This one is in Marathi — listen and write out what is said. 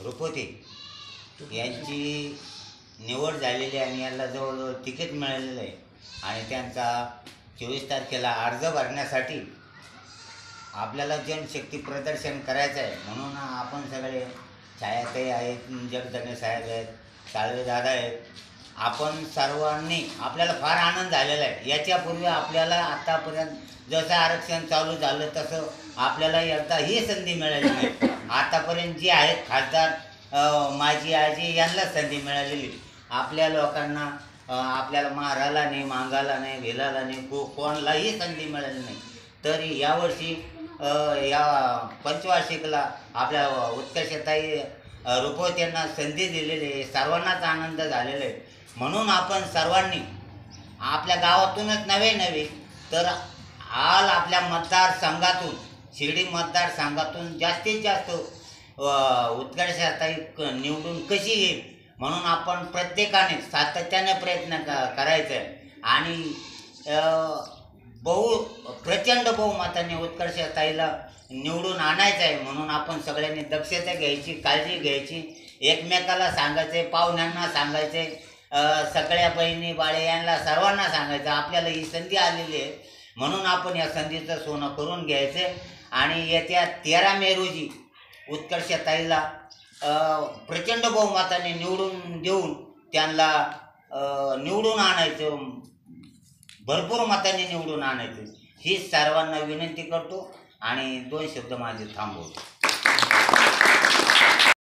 रुपोते यांची निवड झालेली आहे आणि याला जवळजवळ तिकीट मिळालेलं आहे आणि त्यांचा 24 तारखेला अर्ज भरण्यासाठी आपल्याला जनशक्ती प्रदर्शन करायचं आहे. म्हणून आपण सगळे छायाताई आहेत, जगदणे साहेब आहेत, साळवे दादा आहेत, आपण सर्वांनी आपल्याला फार आनंद झालेला आहे. याच्यापूर्वी आपल्याला आतापर्यंत जसं आरक्षण चालू झालं तसं आपल्याला एकदा ही संधी मिळाली नाही. आतापर्यंत जी आहेत खासदार माजी आजी यांना संधी मिळालेली. आपल्या लोकांना आपल्याला मारायला नाही, मागायला नाही, भिलाला नाही, कोणालाही संधी मिळाली नाही. तरी यावर्षी या पंचवार्षिकला आपल्या उत्कर्षताई रुपवतेंना संधी दिलेली आहे. सर्वांनाच आनंद झालेला आहे. म्हणून आपण सर्वांनी आपल्या गावातूनच नव्हे तर आपल्या मतदारसंघातून, शिर्डी मतदारसंघातून जास्तीत जास्त उत्कर्षताई निवडून कशी येईल म्हणून आपण प्रत्येकाने सातत्याने प्रयत्न करायचा आहे आणि प्रचंड बहुमताने उत्कर्षताईला निवडून आणायचं आहे. म्हणून आपण सगळ्यांनी दक्षता घ्यायची, काळजी घ्यायची, एकमेकाला सांगायचे, पाहुण्यांना सांगायचे, सगळ्या बहिणी बाळे यांना सर्वांना सांगायचं आपल्याला ही संधी आलेली आहे. म्हणून आपण या संधीचं सोनं करून घ्यायचं आणि येत्या 13 मे रोजी उत्कर्षताईला प्रचंड बहुमताने निवडून देऊन त्यांना निवडून आणायचं, भरपूर मताने निवडून आणायचं ही सर्वांना विनंती करतो आणि 2 शब्द माझे थांबवतो.